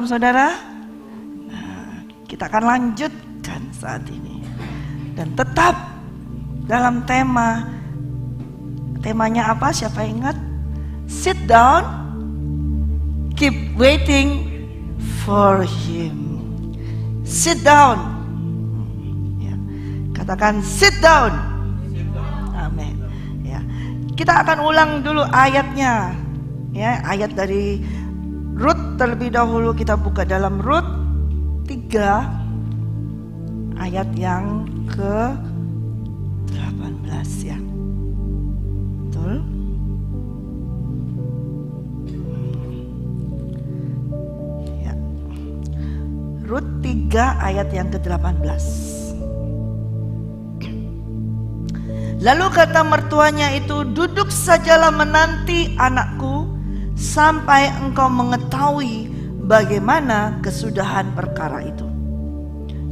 Shalom saudara. Nah, kita akan lanjutkan saat ini. Dan tetap dalam temanya apa? Siapa ingat? Sit down, keep waiting for him. Sit down. Ya. Katakan sit down. Amin. Ya. Kita akan ulang dulu ayatnya. Ya, ayat dari Rut terlebih dahulu. Kita buka dalam Rut 3 ayat yang ke-18 ya. Betul? Ya. Rut 3 ayat yang ke-18. Lalu kata mertuanya itu, duduk sajalah menanti anakku sampai engkau mengetahui bagaimana kesudahan perkara itu.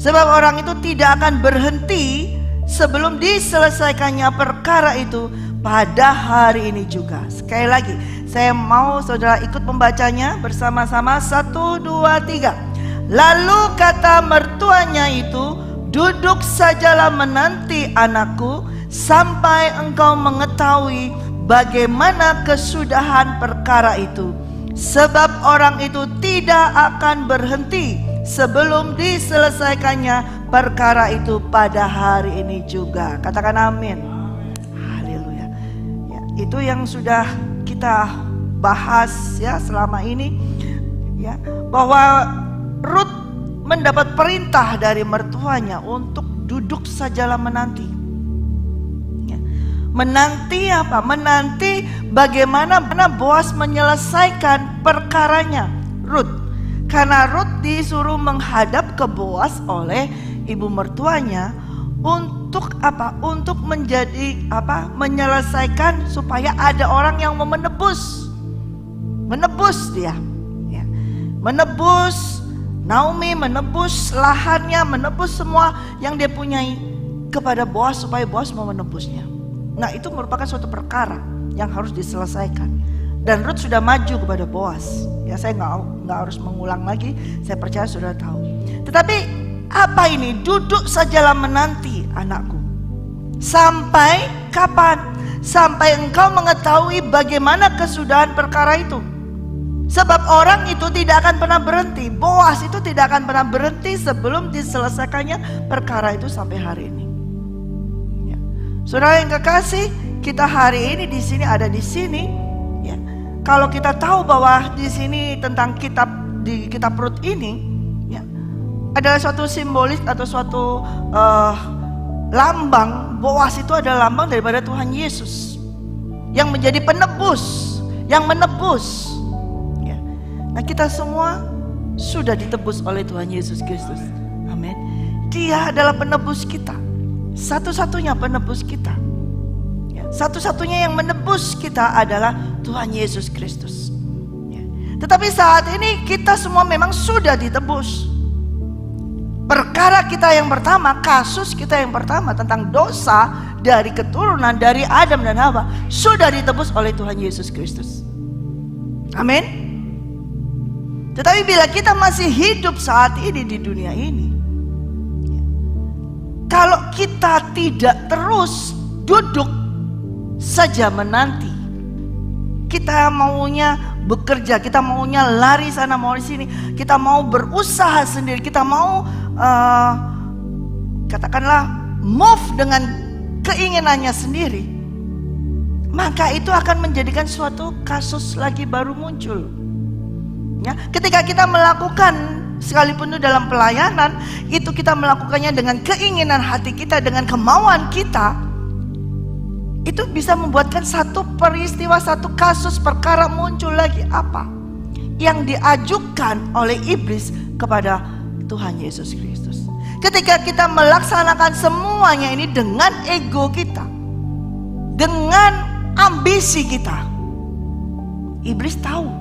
Sebab orang itu tidak akan berhenti sebelum diselesaikannya perkara itu pada hari ini juga. Sekali lagi, saya mau saudara ikut membacanya bersama-sama. 1, 2, 3. Lalu kata mertuanya itu, duduk sajalah menanti anakku sampai engkau mengetahui bagaimana kesudahan perkara itu. Sebab orang itu tidak akan berhenti sebelum diselesaikannya perkara itu pada hari ini juga. Katakan amin. Haleluya. Ya, itu yang sudah kita bahas ya selama ini ya, bahwa Rut mendapat perintah dari mertuanya untuk duduk sajalah menanti. Menanti apa? Menanti bagaimana Boas menyelesaikan perkaranya Rut. Karena Rut disuruh menghadap ke Boas oleh ibu mertuanya untuk apa? Untuk menjadi apa? Menyelesaikan supaya ada orang yang mau menebus dia. Ya. Menebus Naomi, menebus lahannya, menebus semua yang dia punyai kepada Boas supaya Boas mau menebusnya. Nah, itu merupakan suatu perkara yang harus diselesaikan. Dan Rut sudah maju kepada Boas. Ya, saya nggak harus mengulang lagi. Saya percaya sudah tahu. Tetapi apa ini? Duduk sajalah menanti anakku. Sampai kapan? Sampai engkau mengetahui bagaimana kesudahan perkara itu. Sebab orang itu tidak akan pernah berhenti. Boas itu tidak akan pernah berhenti sebelum diselesaikannya perkara itu sampai hari ini. Saudara yang kekasih, kita hari ini di sini ada di sini. Ya. Kalau kita tahu bahwa di sini tentang di kitab Rut ini, ya, adalah suatu simbolis atau suatu lambang. Boas itu adalah lambang daripada Tuhan Yesus yang menjadi penebus, yang menebus. Ya. Nah, kita semua sudah ditebus oleh Tuhan Yesus Kristus. Amin. Dia adalah penebus kita. Satu-satunya penebus kita ya, satu-satunya yang menebus kita adalah Tuhan Yesus Kristus ya. Tetapi saat ini kita semua memang sudah ditebus. Perkara kita yang pertama, kasus kita yang pertama tentang dosa dari keturunan dari Adam dan Hawa sudah ditebus oleh Tuhan Yesus Kristus. Amin. Tetapi bila kita masih hidup saat ini di dunia ini, kalau kita tidak terus duduk saja menanti, kita maunya bekerja, kita maunya lari sana mau di sini, kita mau berusaha sendiri, kita mau katakanlah move dengan keinginannya sendiri, maka itu akan menjadikan suatu kasus lagi baru muncul. Ya, ketika kita melakukan sekalipun itu dalam pelayanan, itu kita melakukannya dengan keinginan hati kita, dengan kemauan kita, itu bisa membuatkan satu peristiwa, satu kasus perkara muncul lagi. Apa? Yang diajukan oleh iblis kepada Tuhan Yesus Kristus. Ketika kita melaksanakan semuanya ini dengan ego kita, dengan ambisi kita, iblis tahu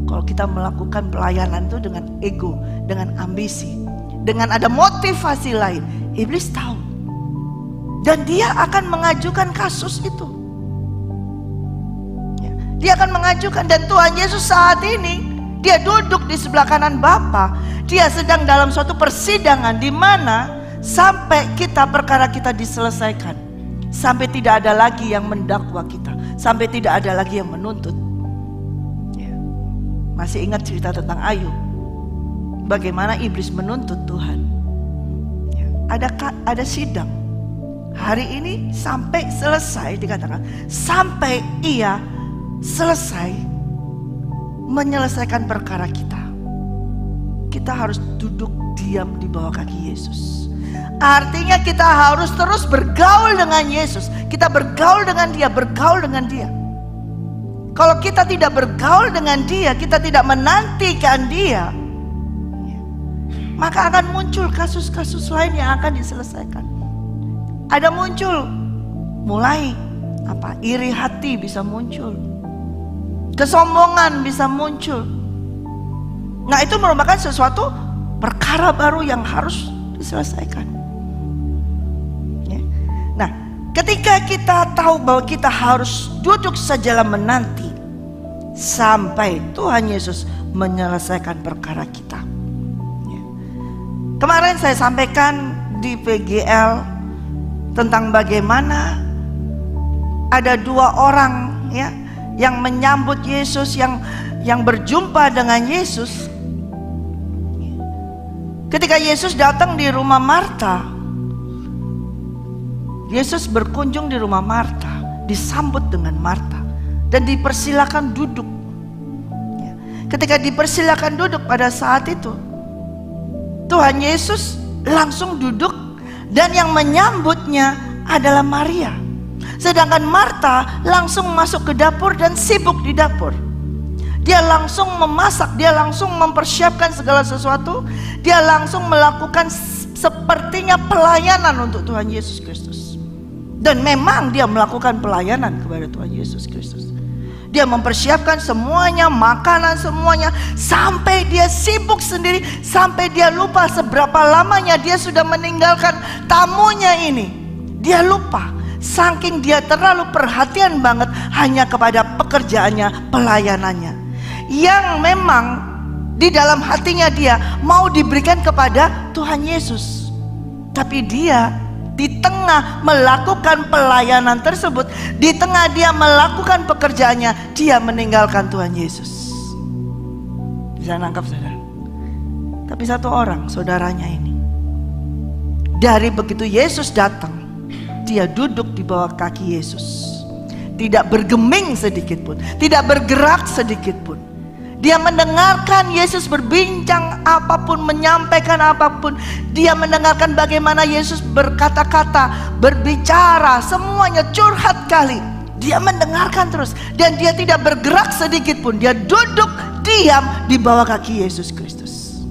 kalau kita melakukan pelayanan itu dengan ego, dengan ambisi, dengan ada motivasi lain, iblis tahu. Dan dia akan mengajukan kasus itu. Dia akan mengajukan, dan Tuhan Yesus saat ini Dia duduk di sebelah kanan Bapa. Dia sedang dalam suatu persidangan di mana sampai perkara kita diselesaikan, sampai tidak ada lagi yang mendakwa kita, sampai tidak ada lagi yang menuntut. Ya. Masih ingat cerita tentang Ayub, bagaimana iblis menuntut Tuhan. Ya. Ada sidang hari ini sampai selesai, dikatakan sampai ia selesai menyelesaikan perkara kita. Kita harus duduk diam di bawah kaki Yesus. Artinya kita harus terus bergaul dengan Yesus. Kita bergaul dengan Dia, bergaul dengan Dia. Kalau kita tidak bergaul dengan Dia, kita tidak menantikan Dia, maka akan muncul kasus-kasus lain yang akan diselesaikan. Ada muncul, mulai iri hati bisa muncul, kesombongan bisa muncul. Nah, itu merupakan sesuatu perkara baru yang harus diselesaikan. Ya. Nah, ketika kita tahu bahwa kita harus duduk sajalah menanti sampai Tuhan Yesus menyelesaikan perkara kita. Ya. Kemarin saya sampaikan di PGL tentang bagaimana ada 2 orang ya yang menyambut Yesus, yang berjumpa dengan Yesus. Ketika Yesus datang di rumah Marta, Yesus berkunjung di rumah Marta, disambut dengan Marta dan dipersilakan duduk. Ketika dipersilakan duduk pada saat itu, Tuhan Yesus langsung duduk dan yang menyambutnya adalah Maria. Sedangkan Marta langsung masuk ke dapur dan sibuk di dapur. Dia langsung memasak, dia langsung mempersiapkan segala sesuatu. Dia langsung melakukan sepertinya pelayanan untuk Tuhan Yesus Kristus. Dan memang dia melakukan pelayanan kepada Tuhan Yesus Kristus. Dia mempersiapkan semuanya, makanan semuanya, sampai dia sibuk sendiri, sampai dia lupa seberapa lamanya dia sudah meninggalkan tamunya ini. Dia lupa, saking dia terlalu perhatian banget hanya kepada pekerjaannya, pelayanannya, yang memang di dalam hatinya dia mau diberikan kepada Tuhan Yesus. Tapi dia di tengah melakukan pelayanan tersebut, di tengah dia melakukan pekerjaannya, dia meninggalkan Tuhan Yesus. Bisa nangkap saudara? Tapi satu orang, saudaranya ini, dari begitu Yesus datang, dia duduk di bawah kaki Yesus, tidak bergeming sedikit pun, tidak bergerak sedikit pun. Dia mendengarkan Yesus berbincang apapun, menyampaikan apapun. Dia mendengarkan bagaimana Yesus berkata-kata, berbicara, semuanya curhat kali. Dia mendengarkan terus dan dia tidak bergerak sedikit pun. Dia duduk diam di bawah kaki Yesus Kristus.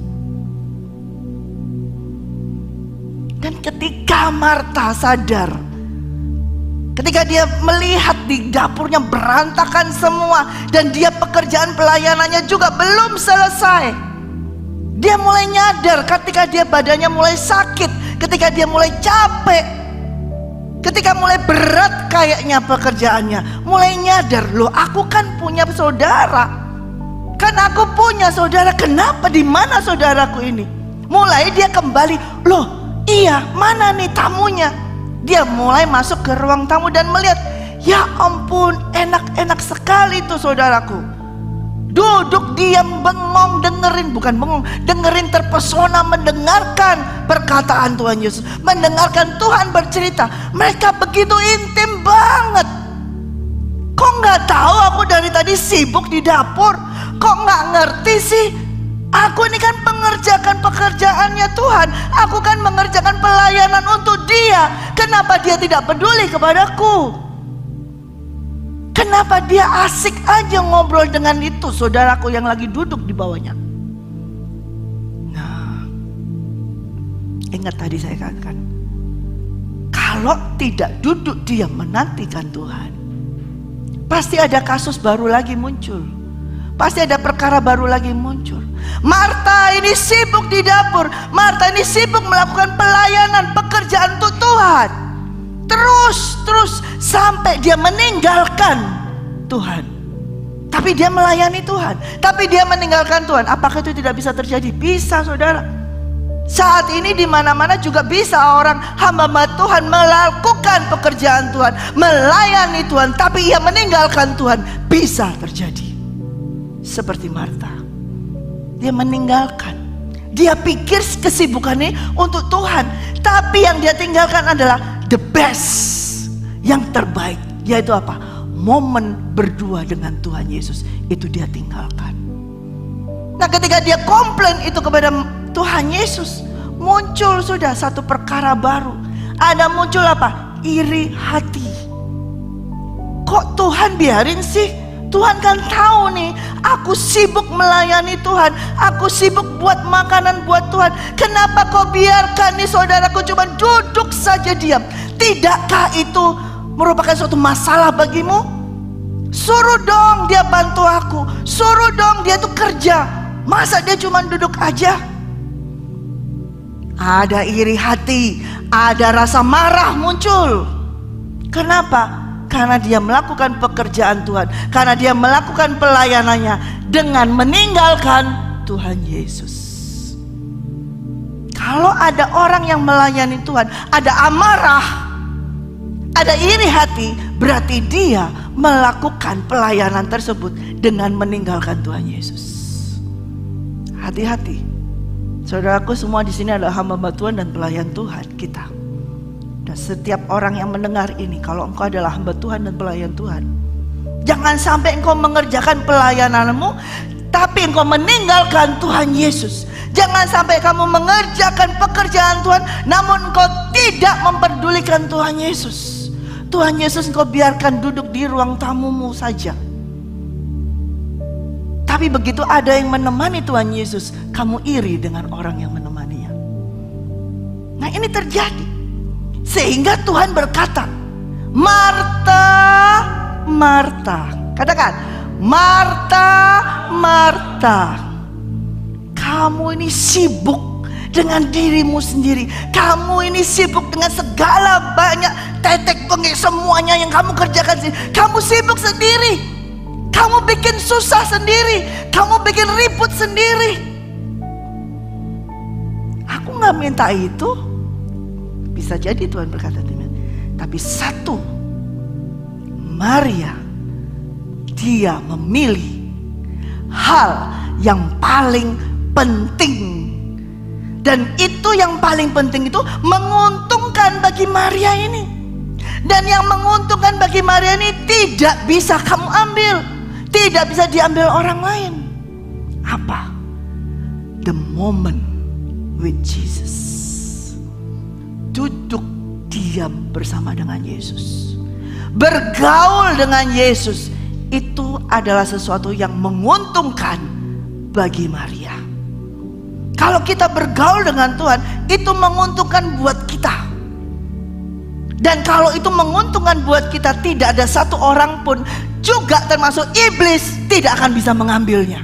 Dan ketika Marta sadar, ketika dia melihat di dapurnya berantakan semua dan dia pekerjaan pelayanannya juga belum selesai, dia mulai nyadar ketika dia badannya mulai sakit, ketika dia mulai capek, ketika mulai berat kayaknya pekerjaannya, mulai nyadar, loh aku kan punya saudara, kan aku punya saudara, kenapa di mana saudaraku ini? Mulai dia kembali, loh iya mana nih tamunya? Dia mulai masuk ke ruang tamu dan melihat, ya ampun enak-enak sekali tuh saudaraku. Duduk diam bengong, dengerin terpesona mendengarkan perkataan Tuhan Yesus, mendengarkan Tuhan bercerita. Mereka begitu intim banget. Kok nggak tahu aku dari tadi sibuk di dapur? Kok nggak ngerti sih? Aku ini kan mengerjakan pekerjaannya Tuhan. Aku kan mengerjakan pelayanan untuk Dia. Kenapa Dia tidak peduli kepadaku? Kenapa Dia asik aja ngobrol dengan itu saudaraku yang lagi duduk di bawahnya? Nah, ingat tadi saya katakan, kalau tidak duduk diam menantikan Tuhan, pasti ada kasus baru lagi muncul. Pasti ada perkara baru lagi muncul. Marta ini sibuk di dapur, Marta ini sibuk melakukan pelayanan, pekerjaan untuk Tuhan. Terus sampai dia meninggalkan Tuhan. Tapi dia melayani Tuhan, tapi dia meninggalkan Tuhan. Apakah itu tidak bisa terjadi? Bisa, saudara. Saat ini di mana-mana juga bisa orang hamba Tuhan melakukan pekerjaan Tuhan, melayani Tuhan, tapi ia meninggalkan Tuhan. Bisa terjadi. Seperti Marta, dia meninggalkan. Dia pikir kesibukannya untuk Tuhan, tapi yang dia tinggalkan adalah the best, yang terbaik, yaitu apa? Momen berdua dengan Tuhan Yesus. Itu dia tinggalkan. Nah, ketika dia komplain itu kepada Tuhan Yesus, muncul sudah satu perkara baru. Ada muncul apa? Iri hati. Kok Tuhan biarin sih? Tuhan kan tahu nih, aku sibuk melayani Tuhan, aku sibuk buat makanan buat Tuhan. Kenapa kau biarkan nih saudaraku cuma duduk saja diam? Tidakkah itu merupakan suatu masalah bagimu? Suruh dong dia bantu aku, suruh dong dia tuh kerja. Masa dia cuma duduk aja? Ada iri hati, ada rasa marah muncul. Kenapa? Karena dia melakukan pekerjaan Tuhan, karena dia melakukan pelayanannya dengan meninggalkan Tuhan Yesus. Kalau ada orang yang melayani Tuhan, ada amarah, ada iri hati, berarti dia melakukan pelayanan tersebut dengan meninggalkan Tuhan Yesus. Hati-hati, saudaraku semua di sini adalah hamba Tuhan dan pelayan Tuhan kita. Dan setiap orang yang mendengar ini, kalau engkau adalah hamba Tuhan dan pelayan Tuhan, jangan sampai engkau mengerjakan pelayananmu tapi engkau meninggalkan Tuhan Yesus. Jangan sampai kamu mengerjakan pekerjaan Tuhan namun engkau tidak memperdulikan Tuhan Yesus. Tuhan Yesus engkau biarkan duduk di ruang tamumu saja. Tapi begitu ada yang menemani Tuhan Yesus, kamu iri dengan orang yang menemaninya. Nah, ini terjadi. Sehingga Tuhan berkata, Marta, Marta. Katakan, Marta, Marta, kamu ini sibuk dengan dirimu sendiri. Kamu ini sibuk dengan segala banyak tetek bengek semuanya yang kamu kerjakan sendiri. Kamu sibuk sendiri. Kamu bikin susah sendiri. Kamu bikin ribut sendiri. Aku gak minta itu. Bisa jadi Tuhan berkata demikian. Tapi satu, Maria, dia memilih hal yang paling penting. Dan itu yang paling penting itu menguntungkan bagi Maria ini. Dan yang menguntungkan bagi Maria ini tidak bisa kamu ambil, tidak bisa diambil orang lain. Apa? The moment with Jesus. Duduk diam bersama dengan Yesus, bergaul dengan Yesus, itu adalah sesuatu yang menguntungkan bagi Maria. Kalau kita bergaul dengan Tuhan, itu menguntungkan buat kita. Dan kalau itu menguntungkan buat kita, tidak ada satu orang pun, juga termasuk iblis, tidak akan bisa mengambilnya.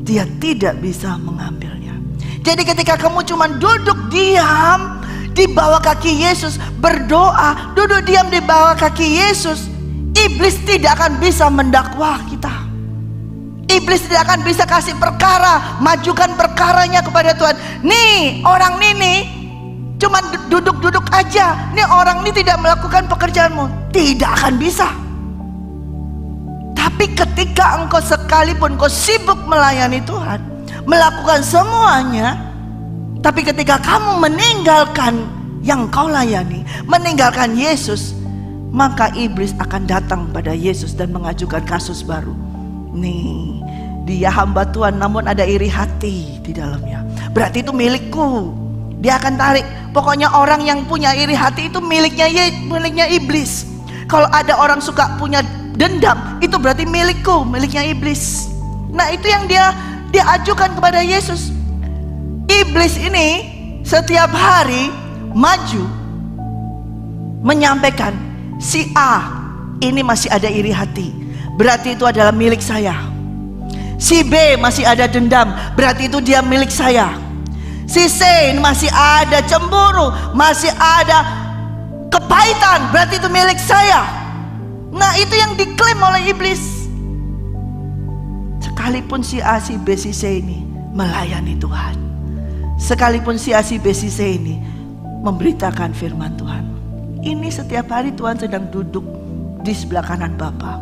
Dia tidak bisa mengambilnya. Jadi ketika kamu cuma duduk diam di bawah kaki Yesus, berdoa, duduk diam di bawah kaki Yesus, iblis tidak akan bisa mendakwah kita. Iblis tidak akan bisa kasih perkara, majukan perkaranya kepada Tuhan. Nih orang ini cuma duduk-duduk aja, nih orang ini tidak melakukan pekerjaanmu. Tidak akan bisa. Tapi ketika engkau sekalipun engkau sibuk melayani Tuhan, melakukan semuanya, tapi ketika kamu meninggalkan yang kau layani, meninggalkan Yesus, maka iblis akan datang pada Yesus dan mengajukan kasus baru. Nih, dia hamba Tuhan namun ada iri hati di dalamnya. Berarti itu milikku. Dia akan tarik. Pokoknya orang yang punya iri hati itu miliknya iblis. Kalau ada orang suka punya dendam, itu berarti milikku, miliknya iblis. Nah, itu yang dia ajukan kepada Yesus. Iblis ini setiap hari maju menyampaikan, si A ini masih ada iri hati, berarti itu adalah milik saya. Si B masih ada dendam, berarti itu dia milik saya. Si C ini masih ada cemburu, masih ada kepahitan, berarti itu milik saya. Nah, itu yang diklaim oleh iblis. sekalipun si A, si B, si C ini melayani Tuhan, sekalipun si A, si B, si C ini memberitakan firman Tuhan, ini setiap hari Tuhan sedang duduk di sebelah kanan Bapa,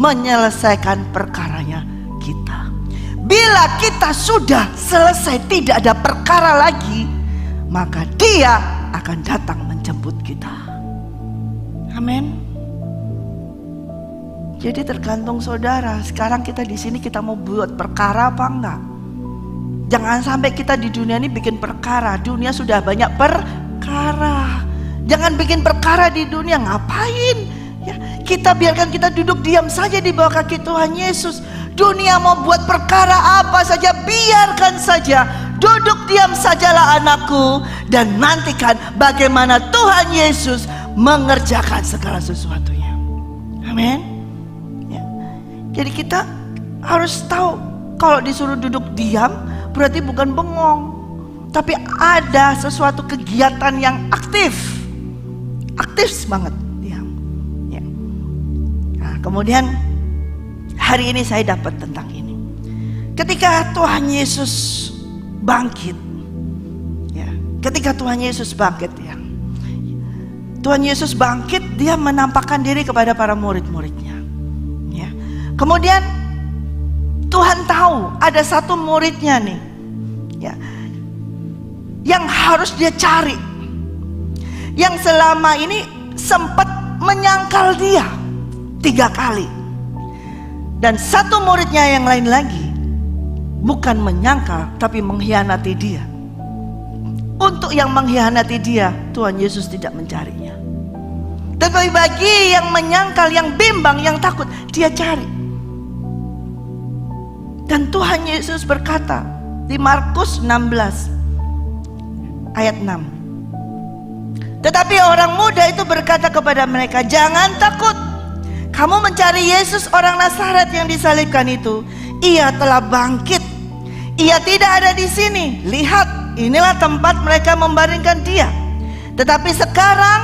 menyelesaikan perkaranya kita. Bila kita sudah selesai, tidak ada perkara lagi, maka Dia akan datang menjemput kita. Amin. Jadi tergantung saudara, sekarang kita di sini kita mau buat perkara apa enggak? Jangan sampai kita di dunia ini bikin perkara. Dunia sudah banyak perkara. Jangan bikin perkara di dunia, ngapain? Ya, kita biarkan kita duduk diam saja di bawah kaki Tuhan Yesus. Dunia mau buat perkara apa saja, biarkan saja. Duduk diam sajalah anakku, dan nantikan bagaimana Tuhan Yesus mengerjakan segala sesuatunya. Amin. Ya. Jadi kita harus tahu, kalau disuruh duduk diam berarti bukan bengong, tapi ada sesuatu kegiatan yang aktif banget. Ya. Ya. Nah, kemudian hari ini saya dapat tentang ini. Ketika Tuhan Yesus bangkit, ya, ketika Tuhan Yesus bangkit, ya, Tuhan Yesus bangkit, Dia menampakkan diri kepada para murid-muridnya. Ya. Kemudian Tuhan tahu ada satu muridnya nih, ya, yang harus Dia cari, yang selama ini sempat menyangkal Dia 3 kali. Dan satu muridnya yang lain lagi bukan menyangkal tapi mengkhianati Dia. Untuk yang mengkhianati Dia, Tuhan Yesus tidak mencarinya. Tetapi bagi yang menyangkal, yang bimbang, yang takut, Dia cari. Dan Tuhan Yesus berkata di Markus 16 ayat 6. Tetapi orang muda itu berkata kepada mereka, "Jangan takut. Kamu mencari Yesus orang Nazaret yang disalibkan itu. Ia telah bangkit. Ia tidak ada di sini. Lihat, inilah tempat mereka membaringkan Dia. Tetapi sekarang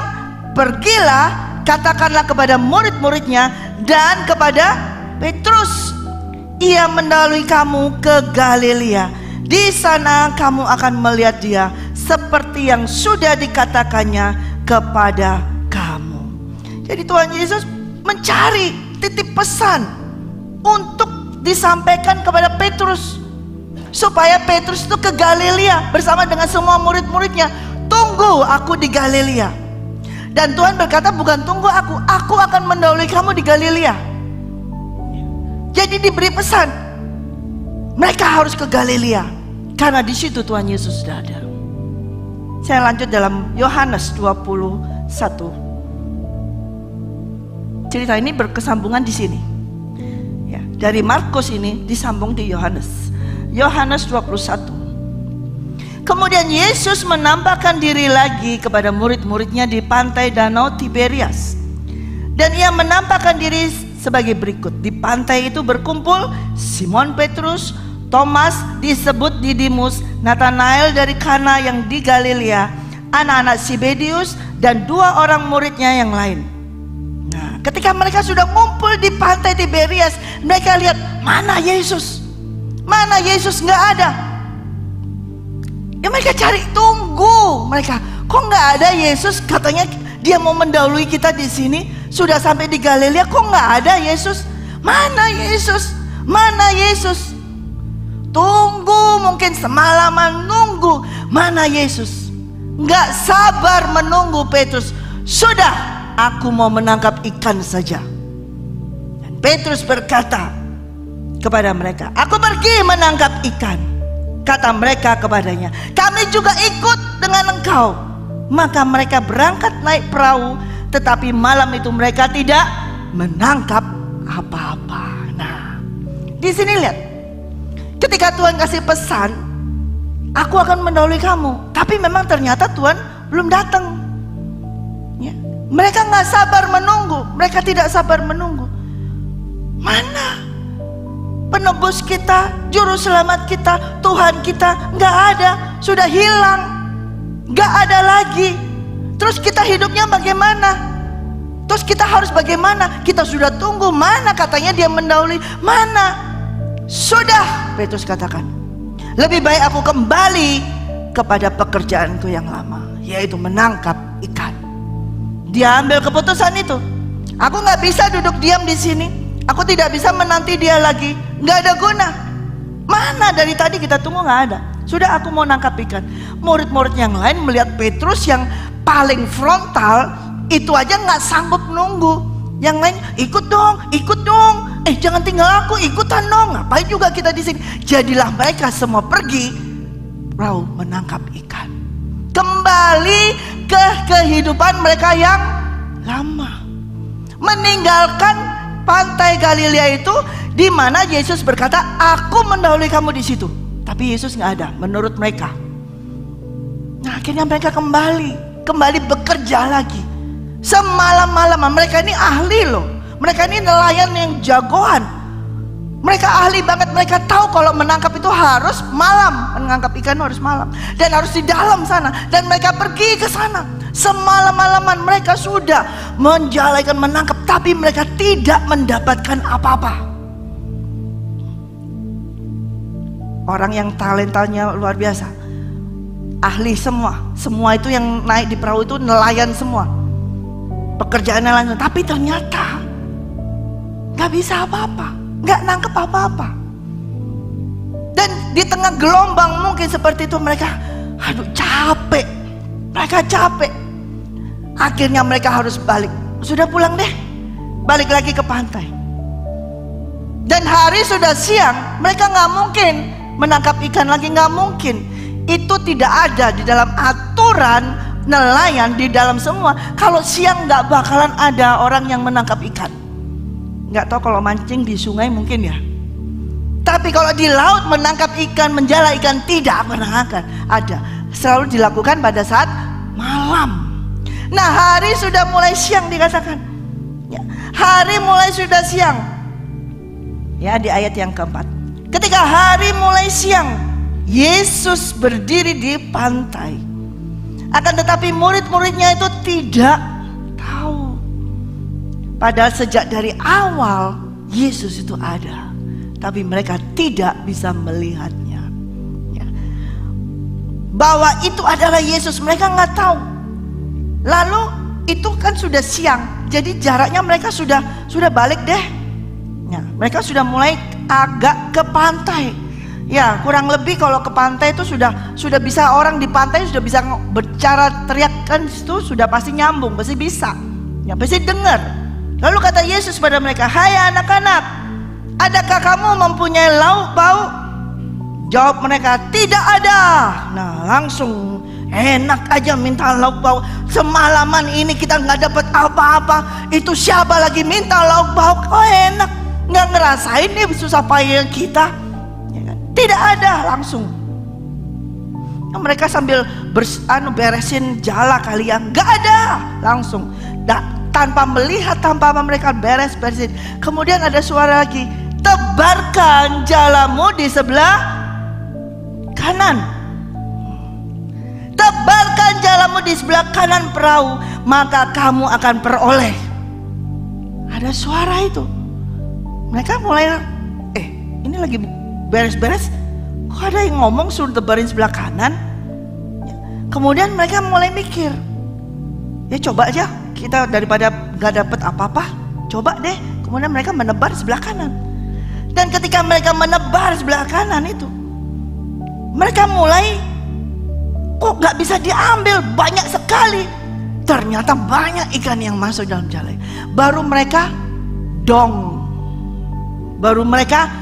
pergilah, katakanlah kepada murid-muridnya dan kepada Petrus, Ia mendahului kamu ke Galilea. Di sana kamu akan melihat Dia seperti yang sudah dikatakannya kepada kamu." Jadi Tuhan Yesus mencari titip pesan untuk disampaikan kepada Petrus, supaya Petrus itu ke Galilea bersama dengan semua murid-muridnya. Tunggu aku di Galilea. Dan Tuhan berkata, bukan tunggu aku akan mendahului kamu di Galilea. Jadi diberi pesan, mereka harus ke Galilea, karena di situ Tuhan Yesus sudah ada. Saya lanjut dalam Yohanes 21. Cerita ini berkesambungan di sini. Ya, dari Markus ini disambung di Yohanes. Yohanes 21. Kemudian Yesus menampakkan diri lagi kepada murid-muridnya di pantai Danau Tiberias. Dan Ia menampakkan diri sebagai berikut. Di pantai itu berkumpul Simon Petrus, Thomas disebut Didimus, Nathanael dari Kana yang di Galilea, anak-anak Zebedius, dan 2 orang muridnya yang lain. Nah, ketika mereka sudah ngumpul di pantai Tiberias, mereka lihat, mana Yesus? Mana Yesus? Nggak ada. Ya mereka cari, tunggu. Mereka, kok nggak ada Yesus? Katanya Dia mau mendahului kita di sini. Sudah sampai di Galilea, kok nggak ada Yesus? Mana Yesus? Mana Yesus? Tunggu, mungkin semalaman nunggu. Mana Yesus? Nggak sabar menunggu Petrus. Sudah, aku mau menangkap ikan saja. Dan Petrus berkata kepada mereka, aku pergi menangkap ikan. Kata mereka kepadanya, kami juga ikut dengan engkau. Maka mereka berangkat naik perahu, tetapi malam itu mereka tidak menangkap apa-apa. Nah, di sini lihat, ketika Tuhan kasih pesan, aku akan mendahului kamu, tapi memang ternyata Tuhan belum datang. Ya. Mereka nggak sabar menunggu, mereka tidak sabar menunggu. Mana penebus kita, juru selamat kita, Tuhan kita? Nggak ada, sudah hilang, nggak ada lagi. Terus kita hidupnya bagaimana? Terus kita harus bagaimana? Kita sudah tunggu, mana katanya Dia mendahului, mana? Sudah, Petrus katakan, lebih baik aku kembali kepada pekerjaanku yang lama, yaitu menangkap ikan. Dia ambil keputusan itu. Aku nggak bisa duduk diam di sini. Aku tidak bisa menanti dia lagi. Nggak ada guna. Mana dari tadi kita tunggu nggak ada. Sudah, aku mau nangkap ikan. Murid-murid yang lain melihat Petrus yang paling frontal itu aja nggak sanggup nunggu. Yang lain, ikut dong, ikut dong. Jangan tinggal aku, ikutan dong. Ngapain juga kita di sini? Jadilah mereka semua pergi perahu menangkap ikan. Kembali ke kehidupan mereka yang lama. Meninggalkan pantai Galilea itu, di mana Yesus berkata, aku mendahului kamu di situ. Tapi Yesus nggak ada menurut mereka. Nah, akhirnya mereka kembali bekerja lagi. Semalam-malaman. Mereka ini ahli loh. Mereka ini nelayan yang jagoan. Mereka ahli banget. Mereka tahu kalau menangkap itu harus malam. Menangkap ikan harus malam. Dan harus di dalam sana. Dan mereka pergi ke sana. Semalam-malaman mereka sudah menjalankan menangkap. Tapi mereka tidak mendapatkan apa-apa. Orang yang talentanya luar biasa. Ahli semua. Semua itu yang naik di perahu itu nelayan semua. Pekerjaannya langsung. Tapi ternyata gak bisa apa-apa, gak nangkep apa-apa. Dan di tengah gelombang mungkin seperti itu mereka, aduh capek. Mereka capek. Akhirnya mereka harus balik. Sudah pulang deh, balik lagi ke pantai. Dan hari sudah siang. Mereka gak mungkin menangkap ikan lagi, gak mungkin. Itu tidak ada di dalam aturan nelayan di dalam semua. Kalau siang gak bakalan ada orang yang menangkap ikan. Nggak tahu kalau mancing di sungai mungkin ya. Tapi kalau di laut menangkap ikan, menjala ikan tidak pernah akan ada. Selalu dilakukan pada saat malam. Nah, hari sudah mulai siang dikatakan. Ya, hari mulai sudah siang. Ya, di ayat yang keempat. Ketika hari mulai siang, Yesus berdiri di pantai. Akan tetapi murid-muridnya itu tidak tahu. Padahal sejak dari awal Yesus itu ada, tapi mereka tidak bisa melihatnya. Ya. Bahwa itu adalah Yesus, mereka nggak tahu. Lalu itu kan sudah siang, jadi jaraknya mereka sudah balik deh. Ya, mereka sudah mulai agak ke pantai. Ya, kurang lebih kalau ke pantai itu sudah bisa, orang di pantai sudah bisa berbicara, teriak kan, itu sudah pasti nyambung, pasti bisa. Ya, pasti dengar. Lalu kata Yesus pada mereka, hai anak-anak, adakah kamu mempunyai lauk pauk? Jawab mereka, tidak ada. Nah, langsung enak aja minta lauk pauk. Semalaman ini kita nggak dapat apa-apa. Itu siapa lagi minta lauk pauk? Oh enak, nggak ngerasain nih susah payah kita. Ya kan? Tidak ada, langsung. Mereka sambil beresin jala kalian, nggak ada, langsung. Tanpa melihat, tanpa mereka beres-beresin. Kemudian ada suara lagi, tebarkan jalamu di sebelah kanan. Tebarkan jalamu di sebelah kanan perahu, maka kamu akan peroleh. Ada suara itu. Mereka mulai, ini lagi beres-beres, kok ada yang ngomong suruh tebarin sebelah kanan. Kemudian mereka mulai mikir, ya coba aja, kita daripada gak dapet apa-apa, coba deh. Kemudian mereka menebar sebelah kanan. Dan ketika mereka menebar sebelah kanan itu, mereka mulai, kok gak bisa diambil, banyak sekali. Ternyata banyak ikan yang masuk dalam jala. Baru mereka baru mereka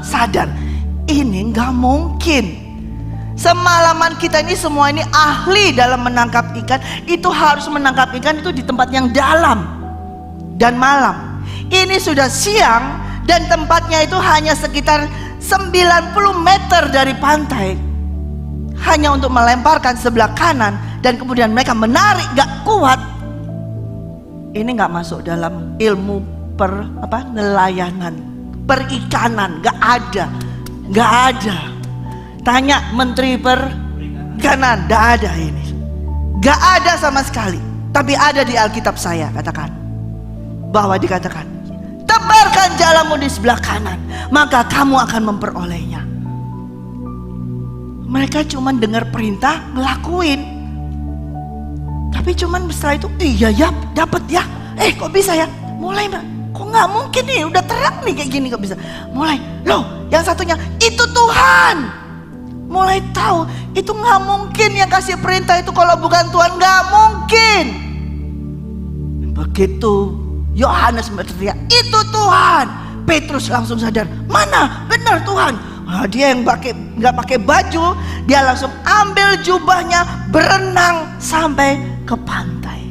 sadar, ini gak mungkin. Semalaman kita ini semua ini ahli dalam menangkap ikan. Itu harus menangkap ikan itu di tempat yang dalam dan malam. Ini sudah siang dan tempatnya itu hanya sekitar 90 meter dari pantai. Hanya untuk melemparkan sebelah kanan dan kemudian mereka menarik gak kuat. Ini gak masuk dalam ilmu nelayanan, perikanan, gak ada. Tanya Menteri Perikanan, gak ada ini. Gak ada sama sekali. Tapi ada di Alkitab saya, katakan. Bahwa dikatakan, tebarkan jalamu di sebelah kanan, maka kamu akan memperolehnya. Mereka cuma dengar perintah, ngelakuin. Tapi cuman setelah itu, iya ya, dapat ya. Kok bisa ya? Mulai, kok nggak mungkin nih, udah terang nih kayak gini, kok bisa? Mulai, loh, yang satunya itu Tuhan. Mulai tahu itu nggak mungkin, yang kasih perintah itu kalau bukan Tuhan, nggak mungkin. Begitu Yohanes berteriak, itu Tuhan, Petrus langsung sadar, mana benar Tuhan. Dia yang nggak pakai baju, dia langsung ambil jubahnya, berenang sampai ke pantai.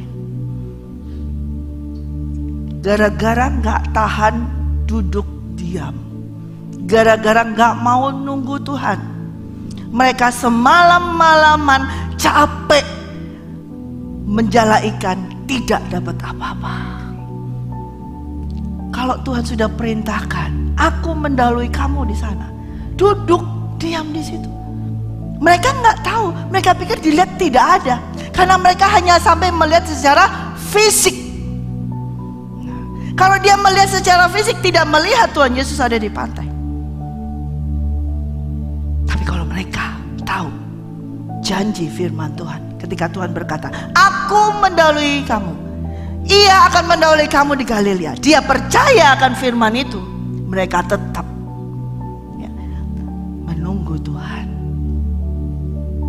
Gara-gara nggak tahan duduk diam, gara-gara nggak mau nunggu Tuhan, mereka semalam-malaman capek menjala ikan, tidak dapat apa-apa. Kalau Tuhan sudah perintahkan, aku mendahului kamu di sana, duduk diam di situ. Mereka nggak tahu, mereka pikir dilihat tidak ada, karena mereka hanya sampai melihat secara fisik. Kalau dia melihat secara fisik, tidak melihat Tuhan Yesus ada di pantai. Tapi kalau mereka tahu janji firman Tuhan, ketika Tuhan berkata, aku mendahului kamu, ia akan mendahului kamu di Galilea. Dia percaya akan firman itu. Mereka tetap menunggu Tuhan.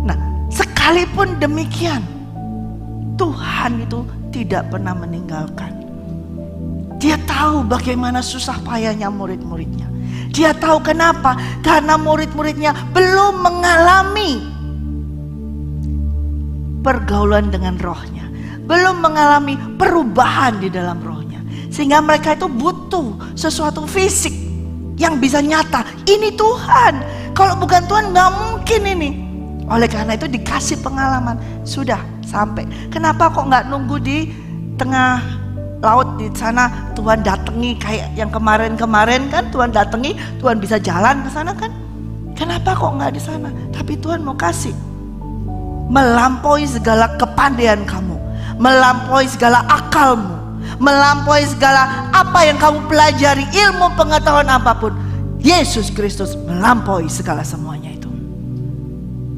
Nah, sekalipun demikian, Tuhan itu tidak pernah meninggalkan. Dia tahu bagaimana susah payahnya murid-muridnya. Dia tahu kenapa, karena murid-muridnya belum mengalami pergaulan dengan rohnya, belum mengalami perubahan di dalam rohnya, sehingga mereka itu butuh sesuatu fisik yang bisa nyata. Ini Tuhan, kalau bukan Tuhan nggak mungkin ini. Oleh karena itu dikasih pengalaman, sudah sampai. Kenapa kok nggak nunggu di tengah laut di sana, Tuhan datangi kayak yang kemarin-kemarin kan, Tuhan datangi, Tuhan bisa jalan ke sana kan? Kenapa kok nggak di sana? Tapi Tuhan mau kasih, melampaui segala kepandaian kamu, melampaui segala akalmu, melampaui segala apa yang kamu pelajari, ilmu pengetahuan apapun. Yesus Kristus melampaui segala semuanya itu.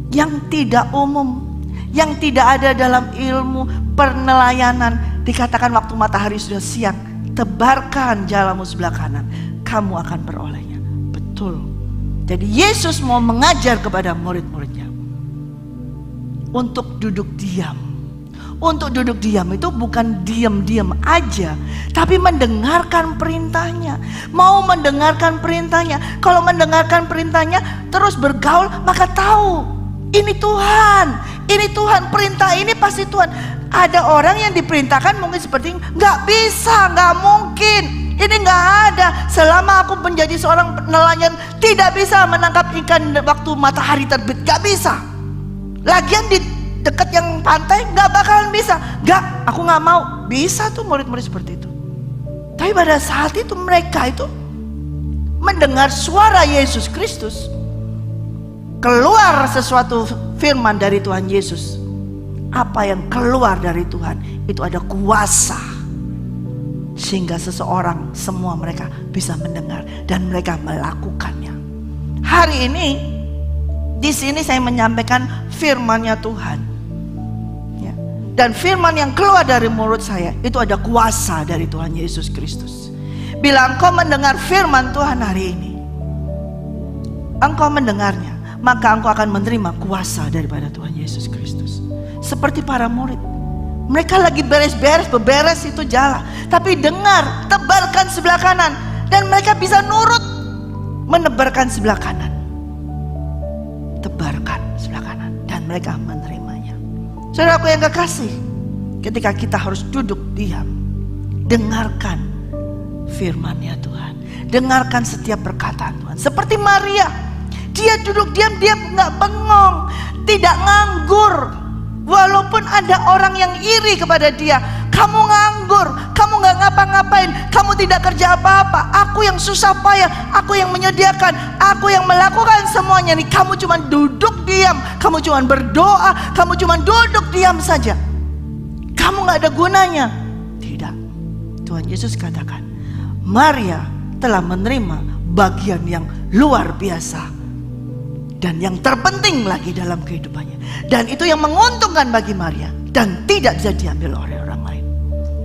Yang tidak umum, yang tidak ada dalam ilmu penelayanan. Dikatakan waktu matahari sudah siang, tebarkan jalamu sebelah kanan, kamu akan perolehnya. Betul. Jadi Yesus mau mengajar kepada murid-muridnya untuk duduk diam. Untuk duduk diam itu bukan diam-diam aja, tapi mendengarkan perintahnya. Mau mendengarkan perintahnya. Kalau mendengarkan perintahnya terus bergaul, maka tahu ini Tuhan, ini Tuhan, perintah ini pasti Tuhan. Ada orang yang diperintahkan mungkin seperti nggak bisa, nggak mungkin, ini nggak ada. Selama aku menjadi seorang nelayan, tidak bisa menangkap ikan waktu matahari terbit, nggak bisa. Lagian di dekat yang pantai nggak bakalan bisa. Nggak, aku nggak mau. Bisa tuh murid-murid seperti itu. Tapi pada saat itu mereka itu mendengar suara Yesus Kristus, keluar sesuatu firman dari Tuhan Yesus. Apa yang keluar dari Tuhan itu ada kuasa, sehingga seseorang, semua mereka bisa mendengar dan mereka melakukannya. Hari ini di sini saya menyampaikan firman-Nya Tuhan, ya. Dan firman yang keluar dari mulut saya itu ada kuasa dari Tuhan Yesus Kristus. Bila engkau mendengar firman Tuhan hari ini, engkau mendengarnya, maka engkau akan menerima kuasa daripada Tuhan Yesus Kristus. Seperti para murid, mereka lagi beberes itu jalan, tapi dengar, tebarkan sebelah kanan, dan mereka bisa nurut menebarkan sebelah kanan, tebarkan sebelah kanan, dan mereka menerimanya. Saudaraku yang kekasih, ketika kita harus duduk diam, dengarkan firman-Nya Tuhan, dengarkan setiap perkataan Tuhan. Seperti Maria, dia duduk diam, dia nggak bengong, tidak nganggur. Walaupun ada orang yang iri kepada dia, kamu nganggur, kamu nggak ngapa-ngapain, kamu tidak kerja apa-apa, aku yang susah payah, aku yang menyediakan, aku yang melakukan semuanya nih, kamu cuma duduk diam, kamu cuma berdoa, kamu cuma duduk diam saja, kamu nggak ada gunanya. Tidak, Tuhan Yesus katakan, Maria telah menerima bagian yang luar biasa dan yang terpenting lagi dalam kehidupannya, dan itu yang menguntungkan bagi Maria dan tidak bisa diambil oleh orang lain.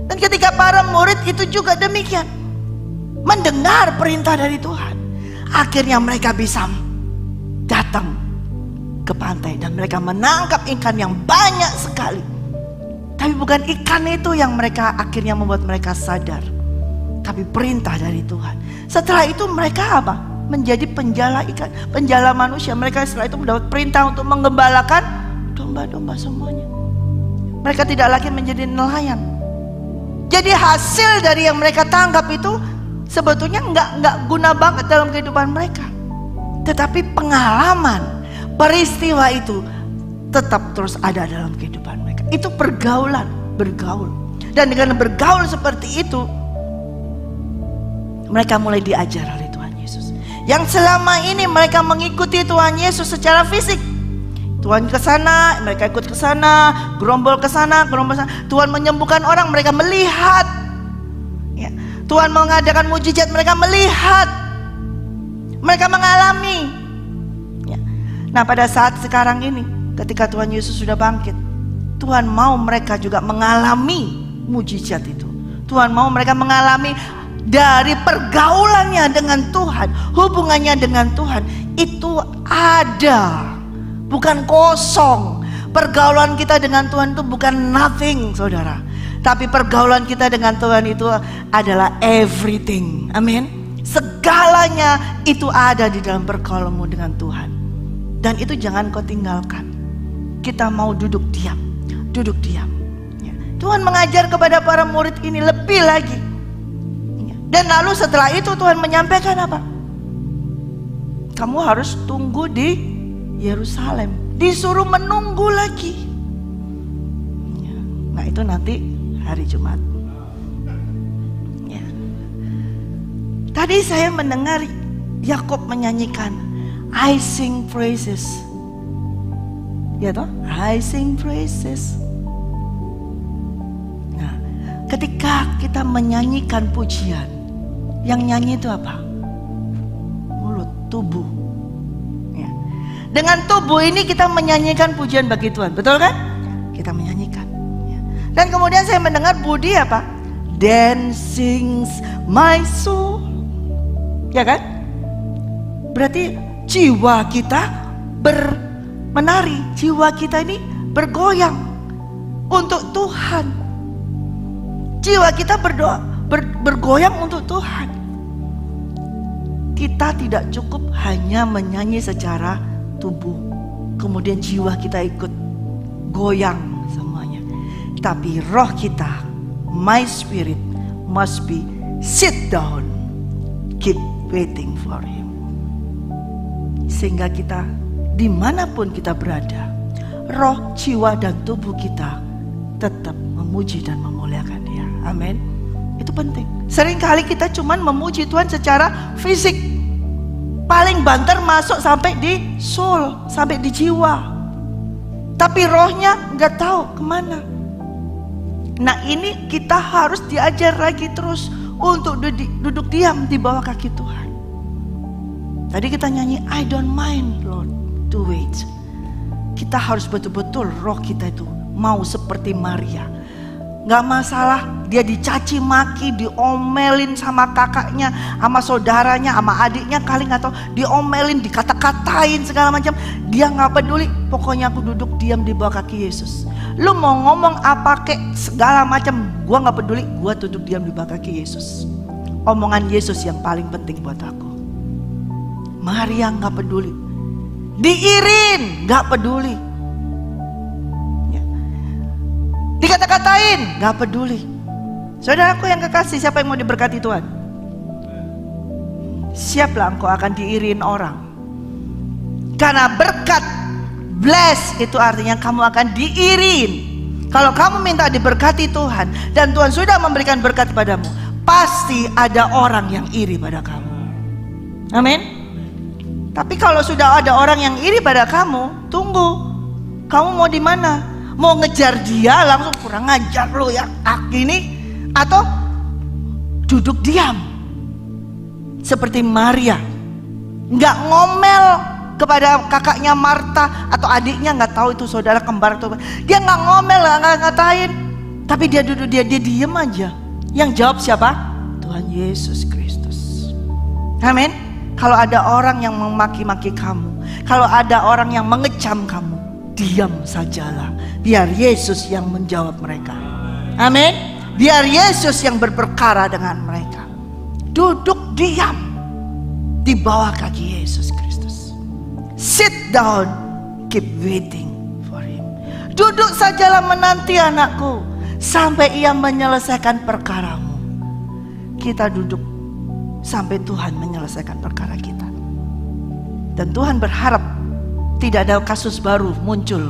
Dan ketika para murid itu juga demikian, mendengar perintah dari Tuhan, akhirnya mereka bisa datang ke pantai dan mereka menangkap ikan yang banyak sekali. Tapi bukan ikan itu yang mereka akhirnya membuat mereka sadar, tapi perintah dari Tuhan. Setelah itu mereka apa? Menjadi penjala ikan, penjala manusia. Mereka setelah itu mendapat perintah untuk menggembalakan domba-domba semuanya. Mereka tidak lagi menjadi nelayan. Jadi hasil dari yang mereka tangkap itu sebetulnya nggak guna banget dalam kehidupan mereka. Tetapi pengalaman, peristiwa itu tetap terus ada dalam kehidupan mereka. Itu pergaulan, bergaul. Dan dengan bergaul seperti itu, mereka mulai diajar oleh Tuhan Yesus. Yang selama ini mereka mengikuti Tuhan Yesus secara fisik. Tuhan ke sana, mereka ikut ke sana, gerombol ke sana, gerombol ke sana. Tuhan menyembuhkan orang, mereka melihat. Ya. Tuhan mengadakan mujizat, mereka melihat. Mereka mengalami. Ya. Nah, pada saat sekarang ini, ketika Tuhan Yesus sudah bangkit, Tuhan mau mereka juga mengalami mujizat itu. Tuhan mau mereka mengalami dari pergaulannya dengan Tuhan, hubungannya dengan Tuhan itu ada, bukan kosong. Pergaulan kita dengan Tuhan itu bukan nothing, saudara. Tapi pergaulan kita dengan Tuhan itu adalah everything. Amin. Segalanya itu ada di dalam pergaulanmu dengan Tuhan. Dan itu jangan kau tinggalkan. Kita mau duduk diam, duduk diam. Ya. Tuhan mengajar kepada para murid ini lebih lagi. Dan lalu setelah itu Tuhan menyampaikan apa? Kamu harus tunggu di Yerusalem. Disuruh menunggu lagi. Nah, itu nanti hari Jumat. Ya. Tadi saya mendengar Yakub menyanyikan I sing praises. Ya toh? I sing praises. Nah, ketika kita menyanyikan pujian, yang nyanyi itu apa? Mulut, tubuh. Ya. Dengan tubuh ini kita menyanyikan pujian bagi Tuhan, betul kan? Kita menyanyikan. Ya. Dan kemudian saya mendengar Budi apa? Then sings my soul. Ya kan? Berarti jiwa kita menari, jiwa kita ini bergoyang untuk Tuhan. Jiwa kita bergoyang untuk Tuhan. Kita tidak cukup hanya menyanyi secara tubuh, kemudian jiwa kita ikut goyang semuanya. Tapi roh kita, my spirit must be sit down, keep waiting for him. Sehingga kita dimanapun kita berada, roh, jiwa dan tubuh kita tetap memuji dan memuliakan dia. Amin. Itu penting. Seringkali kita cuman memuji Tuhan secara fisik. Paling banter masuk sampai di soul, sampai di jiwa. Tapi rohnya nggak tahu kemana. Nah, ini kita harus diajar lagi terus untuk duduk diam di bawah kaki Tuhan. Tadi kita nyanyi I don't mind Lord to wait. Kita harus betul-betul roh kita itu mau seperti Maria. Gak masalah dia dicaci maki, diomelin sama kakaknya, sama saudaranya, sama adiknya kali gak tahu, diomelin, dikata-katain segala macam. Dia gak peduli, pokoknya aku duduk diam di bawah kaki Yesus. Lu mau ngomong apa kek segala macam, gua gak peduli, gua duduk diam di bawah kaki Yesus. Omongan Yesus yang paling penting buat aku. Maria gak peduli, diirin gak peduli, dikata-katain gak peduli. Saudaraku yang kekasih, siapa yang mau diberkati Tuhan? Siaplah engkau akan diirin orang. Karena berkat, bless itu artinya kamu akan diirin. Kalau kamu minta diberkati Tuhan dan Tuhan sudah memberikan berkat padamu, pasti ada orang yang iri pada kamu. Amin. Tapi kalau sudah ada orang yang iri pada kamu, tunggu. Kamu mau di mana? Mau ngejar dia langsung kurang ngajar lo ya gini, atau duduk diam seperti Maria, nggak ngomel kepada kakaknya Marta atau adiknya, nggak tahu itu saudara kembar atau dia nggak ngomel, nggak ngatain, tapi dia duduk, dia diem aja. Yang jawab siapa? Tuhan Yesus Kristus. Amin. Kalau ada orang yang memaki-maki kamu, kalau ada orang yang mengecam kamu, diam sajalah, biar Yesus yang menjawab mereka. Amin. Biar Yesus yang berperkara dengan mereka. Duduk diam di bawah kaki Yesus Kristus. Sit down, keep waiting for him. Duduk sajalah menanti anakku sampai ia menyelesaikan perkaramu. Kita duduk sampai Tuhan menyelesaikan perkara kita. Dan Tuhan berharap tidak ada kasus baru muncul,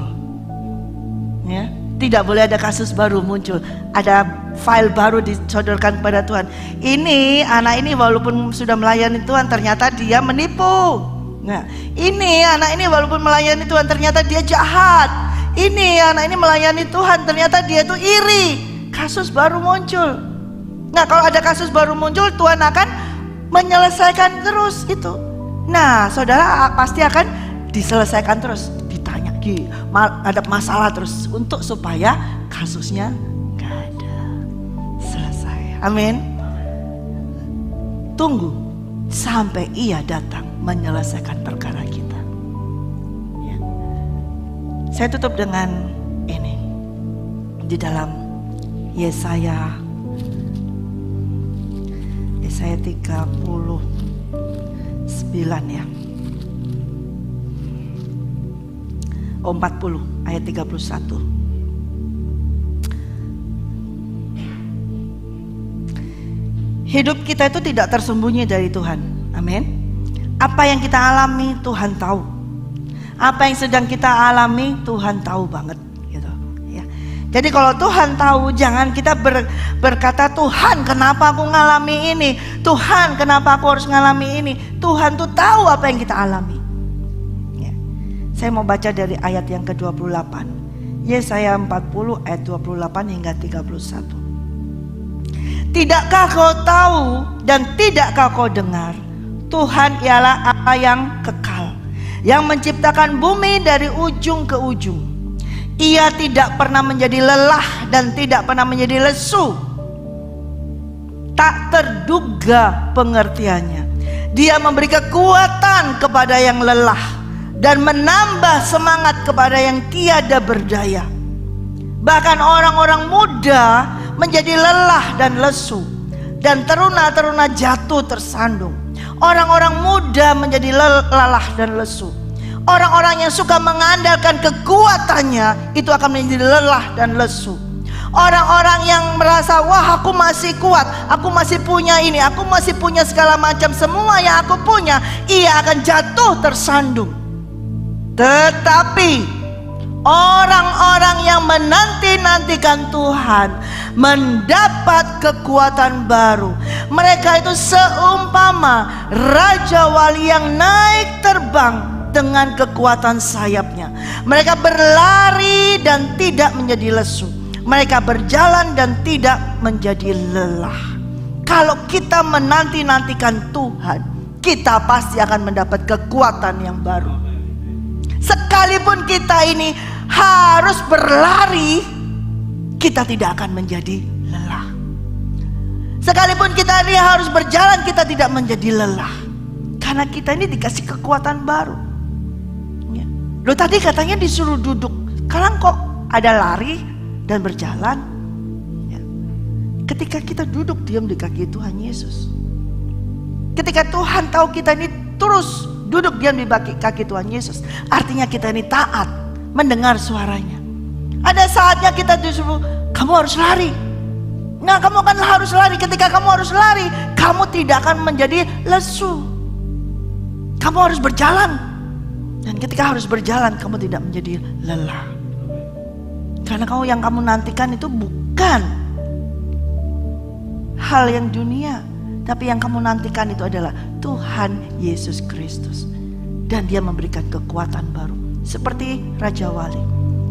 ya. Tidak boleh ada kasus baru muncul, ada file baru disodorkan kepada Tuhan. Ini anak ini walaupun sudah melayani Tuhan ternyata dia menipu. Nah, ini anak ini walaupun melayani Tuhan ternyata dia jahat. Ini anak ini melayani Tuhan ternyata dia itu iri. Kasus baru muncul. Nah, kalau ada kasus baru muncul, Tuhan akan menyelesaikan terus itu. Nah, saudara pasti akan diselesaikan terus, ditanya, ada masalah terus, untuk supaya kasusnya gak ada, selesai. Amin. Tunggu sampai ia datang menyelesaikan perkara kita, ya. Saya tutup dengan ini di dalam Yesaya 39 ya. 40 ayat 31. Hidup kita itu tidak tersembunyi dari Tuhan. Amin. Apa yang kita alami Tuhan tahu. Apa yang sedang kita alami Tuhan tahu banget gitu, ya. Jadi kalau Tuhan tahu, jangan kita berkata, Tuhan kenapa aku ngalami ini, Tuhan kenapa aku harus ngalami ini. Tuhan tuh tahu apa yang kita alami. Saya mau baca dari ayat yang ke-28. Yesaya 40 ayat 28 hingga 31. Tidakkah kau tahu dan tidakkah kau dengar? Tuhan ialah Allah yang kekal, yang menciptakan bumi dari ujung ke ujung. Ia tidak pernah menjadi lelah dan tidak pernah menjadi lesu. Tak terduga pengertiannya. Dia memberi kekuatan kepada yang lelah dan menambah semangat kepada yang tiada berdaya. Bahkan orang-orang muda menjadi lelah dan lesu, dan teruna-teruna jatuh tersandung. Orang-orang muda menjadi lelah dan lesu. Orang-orang yang suka mengandalkan kekuatannya itu akan menjadi lelah dan lesu. Orang-orang yang merasa, wah aku masih kuat, aku masih punya ini, aku masih punya segala macam, semua yang aku punya, ia akan jatuh tersandung. Tetapi orang-orang yang menanti-nantikan Tuhan mendapat kekuatan baru. Mereka itu seumpama Raja Wali yang naik terbang dengan kekuatan sayapnya. Mereka berlari dan tidak menjadi lesu. Mereka berjalan dan tidak menjadi lelah. Kalau kita menanti-nantikan Tuhan, kita pasti akan mendapat kekuatan yang baru. Sekalipun kita ini harus berlari, kita tidak akan menjadi lelah. Sekalipun kita ini harus berjalan, kita tidak menjadi lelah. Karena kita ini dikasih kekuatan baru, ya. Loh, tadi katanya disuruh duduk, sekarang kok ada lari dan berjalan, ya. Ketika kita duduk diam di kaki Tuhan Yesus, ketika Tuhan tahu kita ini terus duduk diam di kaki Tuhan Yesus, artinya kita ini taat mendengar suaranya. Ada saatnya kita disuruh, kamu harus lari. Nah, kamu akan harus lari. Ketika kamu harus lari, kamu tidak akan menjadi lesu. Kamu harus berjalan. Dan ketika harus berjalan, kamu tidak menjadi lelah. Karena yang kamu nantikan itu bukan hal yang dunia, tapi yang kamu nantikan itu adalah Tuhan Yesus Kristus. Dan dia memberikan kekuatan baru. Seperti Raja Wali.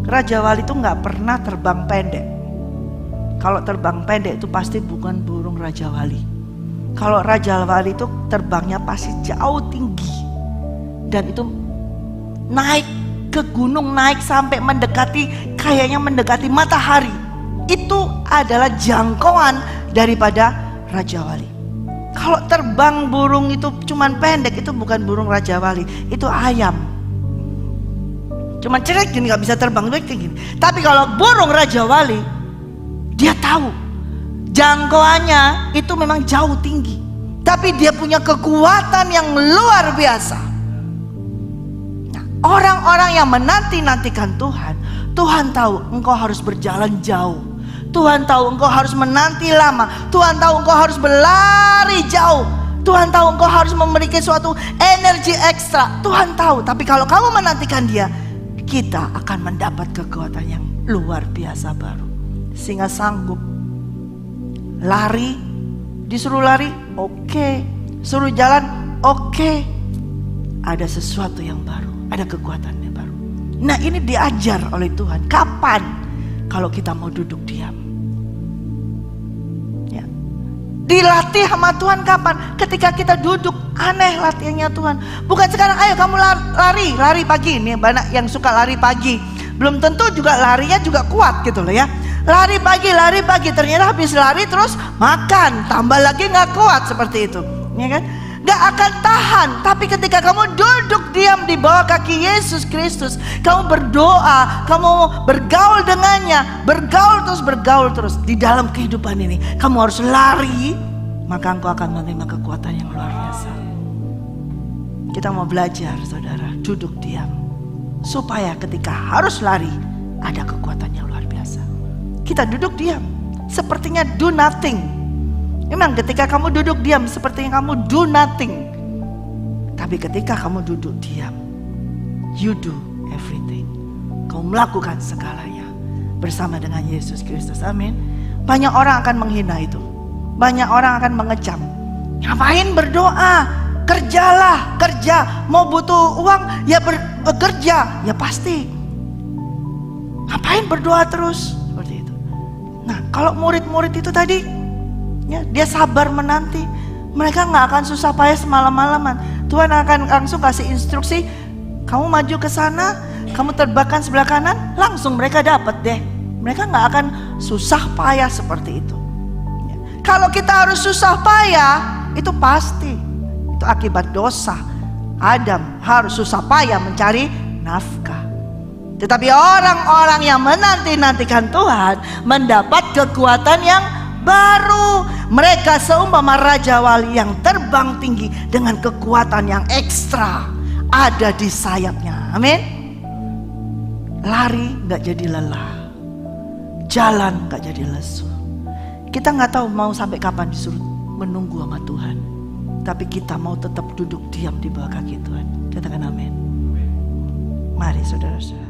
Raja Wali itu gak pernah terbang pendek. Kalau terbang pendek itu pasti bukan burung Raja Wali. Kalau Raja Wali itu terbangnya pasti jauh tinggi. Dan itu naik ke gunung, naik sampai kayaknya mendekati matahari. Itu adalah jangkauan daripada Raja Wali. Kalau terbang burung itu cuman pendek, itu bukan burung Raja Wali, itu ayam. Cuman cerek gini, gak bisa terbang kayak gini. Tapi kalau burung Raja Wali, dia tahu jangkauannya itu memang jauh tinggi, tapi dia punya kekuatan yang luar biasa. Nah, orang-orang yang menanti-nantikan Tuhan, Tuhan tahu engkau harus berjalan jauh. Tuhan tahu engkau harus menanti lama. Tuhan tahu engkau harus berlari jauh. Tuhan tahu engkau harus memiliki suatu energi ekstra. Tuhan tahu, tapi kalau kamu menantikan Dia, kita akan mendapat kekuatan yang luar biasa baru. Sehingga sanggup lari, disuruh lari, oke. Suruh jalan, oke. Ada sesuatu yang baru, ada kekuatan yang baru. Nah, ini diajar oleh Tuhan. Kapan? Kalau kita mau duduk diam. Dilatih sama Tuhan kapan? Ketika kita duduk. Aneh latihannya Tuhan. Bukan sekarang, ayo kamu lari pagi. Ini banyak yang suka lari pagi. Belum tentu juga larinya juga kuat gitu loh ya. Lari pagi, ternyata habis lari terus makan, tambah lagi gak kuat seperti itu, ya kan? Gak akan tahan. Tapi ketika kamu duduk diam di bawah kaki Yesus Kristus, kamu berdoa, kamu bergaul dengannya, bergaul terus di dalam kehidupan ini. Kamu harus lari, maka engkau akan menerima kekuatan yang luar biasa. Kita mau belajar, saudara, duduk diam, supaya ketika harus lari, ada kekuatan yang luar biasa. Kita duduk diam, sepertinya do nothing. Memang ketika kamu duduk diam, sepertinya kamu do nothing. Tapi ketika kamu duduk diam, you do everything. Kamu melakukan segalanya bersama dengan Yesus Kristus. Amin. Banyak orang akan menghina itu. Banyak orang akan mengecam. Ngapain berdoa? Kerjalah, kerja. Mau butuh uang, ya bekerja. Ya pasti. Ngapain berdoa terus? Seperti itu. Nah, kalau murid-murid itu tadi, ya, dia sabar menanti. Mereka gak akan susah payah semalam-malaman. Tuhan akan langsung kasih instruksi, kamu maju ke sana, kamu terbangkan sebelah kanan, langsung mereka dapat deh. Mereka gak akan susah payah seperti itu. Ya. Kalau kita harus susah payah, itu pasti itu akibat dosa. Adam harus susah payah mencari nafkah. Tetapi orang-orang yang menanti-nantikan Tuhan mendapat kekuatan yang baru. Mereka seumpama Raja Wali yang terbang tinggi dengan kekuatan yang ekstra ada di sayapnya. Amin. Lari gak jadi lelah, jalan gak jadi lesu. Kita gak tahu mau sampai kapan disuruh menunggu sama Tuhan, tapi kita mau tetap duduk diam di bawah kaki Tuhan. Katakan amin. Mari saudara-saudara.